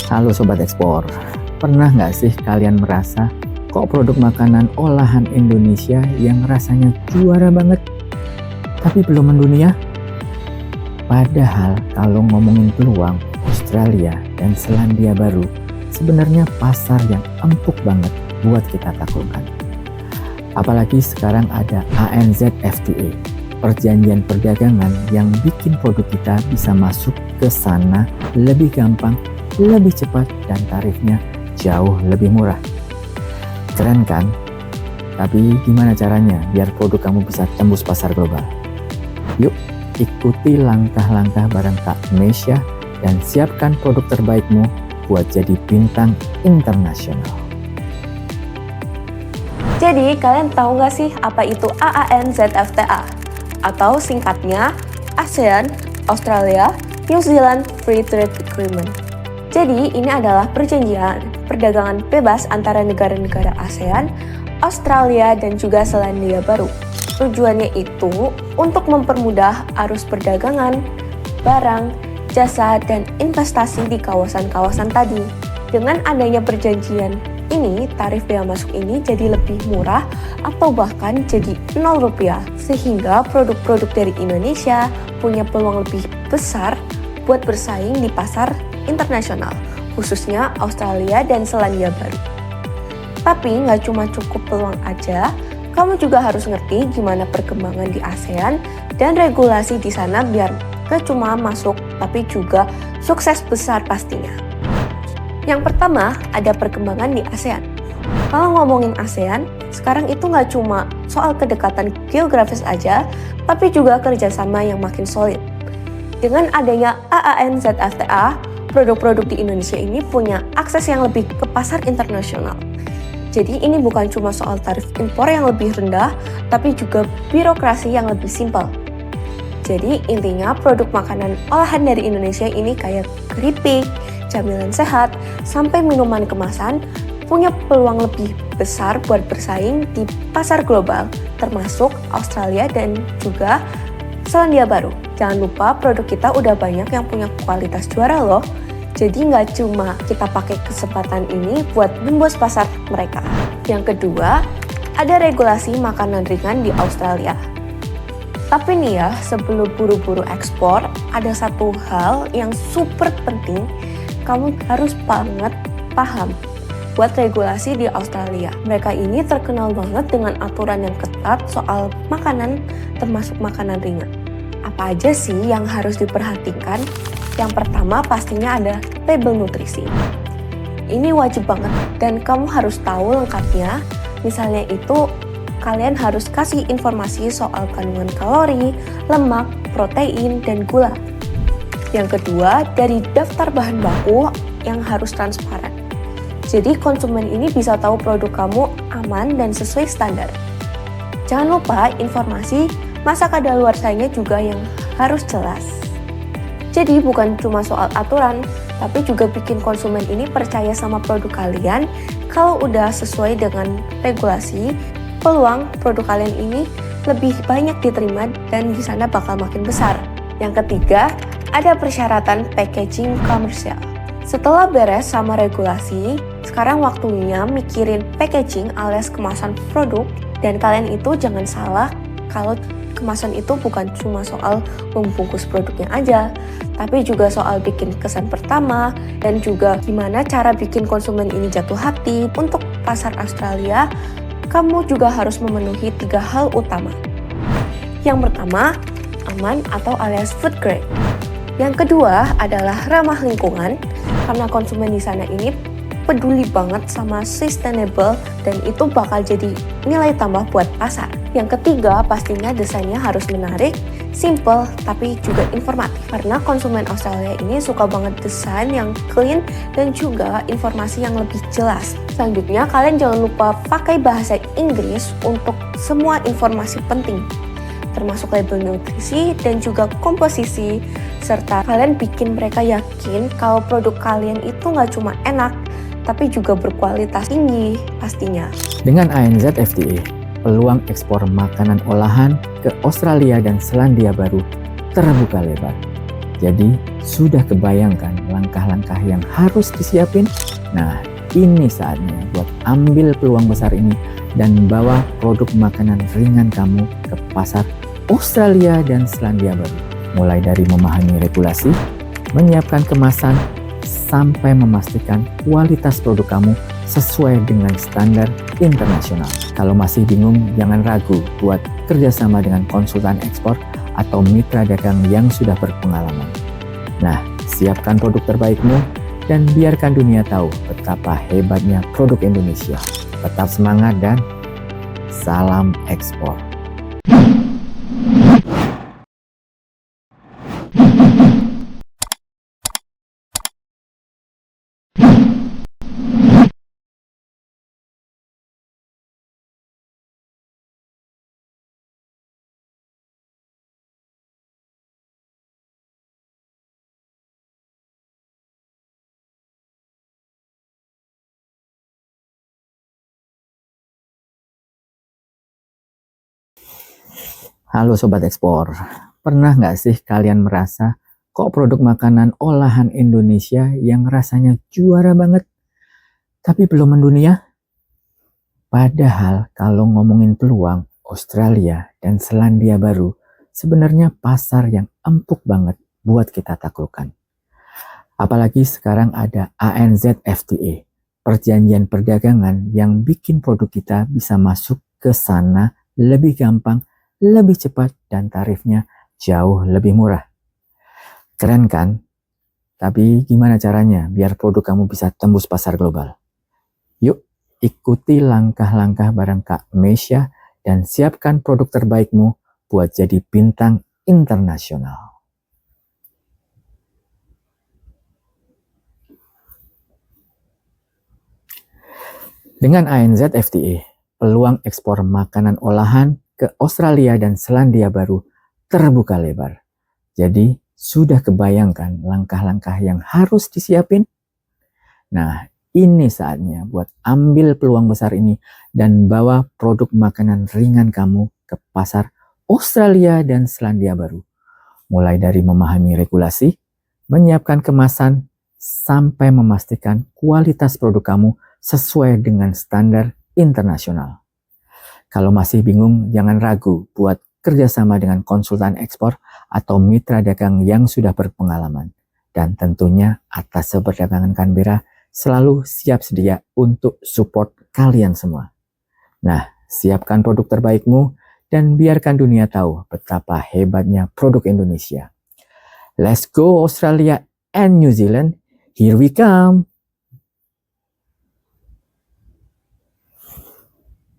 Halo Sobat Ekspor, pernah nggak sih kalian merasa kok produk makanan olahan Indonesia yang rasanya juara banget, tapi belum mendunia? Padahal kalau ngomongin peluang, Australia dan Selandia Baru sebenarnya pasar yang empuk banget buat kita taklukkan. Apalagi sekarang ada ANZFTA, perjanjian perdagangan yang bikin produk kita bisa masuk ke sana lebih gampang, lebih cepat, dan tarifnya jauh lebih murah. Keren kan? Tapi gimana caranya biar produk kamu bisa tembus pasar global? Yuk, ikuti langkah-langkah bareng Kak Mesya dan siapkan produk terbaikmu buat jadi bintang internasional. Jadi, kalian tahu nggak sih apa itu ANZFTA? Atau singkatnya ASEAN, Australia, New Zealand Free Trade Agreement. Jadi, ini adalah perjanjian perdagangan bebas antara negara-negara ASEAN, Australia, dan juga Selandia Baru. Tujuannya itu untuk mempermudah arus perdagangan, barang, jasa, dan investasi di kawasan-kawasan tadi. Dengan adanya perjanjian ini, tarif bea masuk ini jadi lebih murah atau bahkan jadi Rp0, sehingga produk-produk dari Indonesia punya peluang lebih besar buat bersaing di pasar internasional, khususnya Australia dan Selandia Baru. Tapi nggak cuma cukup peluang aja, kamu juga harus ngerti gimana perkembangan di ASEAN dan regulasi di sana biar nggak cuma masuk, tapi juga sukses besar pastinya. Yang pertama, ada perkembangan di ASEAN. Kalau ngomongin ASEAN, sekarang itu nggak cuma soal kedekatan geografis aja, tapi juga kerjasama yang makin solid. Dengan adanya ANZFTA, produk-produk di Indonesia ini punya akses yang lebih ke pasar internasional. Jadi ini bukan cuma soal tarif impor yang lebih rendah, tapi juga birokrasi yang lebih simpel. Jadi intinya produk makanan olahan dari Indonesia ini kayak keripik, camilan sehat, sampai minuman kemasan punya peluang lebih besar buat bersaing di pasar global, termasuk Australia dan juga Selandia Baru. Jangan lupa produk kita udah banyak yang punya kualitas juara loh. Jadi nggak cuma kita pakai kesempatan ini buat nembus pasar mereka. Yang kedua, ada regulasi makanan ringan di Australia. Tapi nih ya, sebelum buru-buru ekspor, ada satu hal yang super penting kamu harus banget paham buat regulasi di Australia. Mereka ini terkenal banget dengan aturan yang ketat soal makanan, termasuk makanan ringan. Apa aja sih yang harus diperhatikan? Yang pertama pastinya ada label nutrisi. Ini wajib banget dan kamu harus tahu lengkapnya. Misalnya itu kalian harus kasih informasi soal kandungan kalori, lemak, protein, dan gula. Yang kedua, dari daftar bahan baku yang harus transparan. Jadi konsumen ini bisa tahu produk kamu aman dan sesuai standar. Jangan lupa informasi masa kadaluarsanya juga yang harus jelas. Jadi bukan cuma soal aturan, tapi juga bikin konsumen ini percaya sama produk kalian. Kalau udah sesuai dengan regulasi, peluang produk kalian ini lebih banyak diterima dan di sana bakal makin besar. Yang ketiga, ada persyaratan packaging komersial. Setelah beres sama regulasi, sekarang waktunya mikirin packaging alias kemasan produk. Dan kalian itu jangan salah kalau kemasan itu bukan cuma soal membungkus produknya aja, tapi juga soal bikin kesan pertama dan juga gimana cara bikin konsumen ini jatuh hati. Untuk pasar Australia, kamu juga harus memenuhi 3 hal utama. Yang pertama, aman atau alias food grade. Yang kedua adalah ramah lingkungan, karena konsumen di sana ini peduli banget sama sustainable dan itu bakal jadi nilai tambah buat pasar. Yang ketiga, pastinya desainnya harus menarik, simple, tapi juga informatif. Karena konsumen Australia ini suka banget desain yang clean dan juga informasi yang lebih jelas. Selanjutnya, kalian jangan lupa pakai bahasa Inggris untuk semua informasi penting, termasuk label nutrisi dan juga komposisi, serta kalian bikin mereka yakin kalau produk kalian itu nggak cuma enak, tapi juga berkualitas tinggi pastinya. Dengan ANZ FTA, peluang ekspor makanan olahan ke Australia dan Selandia Baru terbuka lebar. Jadi, sudah kebayangkan langkah-langkah yang harus disiapin? Nah, ini saatnya buat ambil peluang besar ini dan bawa produk makanan ringan kamu ke pasar Australia dan Selandia Baru. Mulai dari memahami regulasi, menyiapkan kemasan, sampai memastikan kualitas produk kamu sesuai dengan standar internasional. Kalau masih bingung, jangan ragu buat kerjasama dengan konsultan ekspor atau mitra dagang yang sudah berpengalaman. Nah, siapkan produk terbaikmu dan biarkan dunia tahu betapa hebatnya produk Indonesia. Tetap semangat dan salam ekspor. Halo Sobat Ekspor, pernah nggak sih kalian merasa kok produk makanan olahan Indonesia yang rasanya juara banget, tapi belum mendunia? Padahal kalau ngomongin peluang, Australia dan Selandia Baru sebenarnya pasar yang empuk banget buat kita taklukkan. Apalagi sekarang ada ANZ FTA, perjanjian perdagangan yang bikin produk kita bisa masuk ke sana lebih gampang, lebih cepat, dan tarifnya jauh lebih murah. Keren kan? Tapi gimana caranya biar produk kamu bisa tembus pasar global? Yuk, ikuti langkah-langkah bareng Kak Mesya dan siapkan produk terbaikmu buat jadi bintang internasional. Dengan ANZ FTA, peluang ekspor makanan olahan ke Australia dan Selandia Baru terbuka lebar. Jadi, sudah kebayangkan langkah-langkah yang harus disiapin? Nah, ini saatnya buat ambil peluang besar ini dan bawa produk makanan ringan kamu ke pasar Australia dan Selandia Baru. Mulai dari memahami regulasi, menyiapkan kemasan, sampai memastikan kualitas produk kamu sesuai dengan standar internasional. Kalau masih bingung, jangan ragu buat kerjasama dengan konsultan ekspor atau mitra dagang yang sudah berpengalaman. Dan tentunya atas perdagangan Canberra selalu siap sedia untuk support kalian semua. Nah, siapkan produk terbaikmu dan biarkan dunia tahu betapa hebatnya produk Indonesia. Let's go Australia and New Zealand, here we come!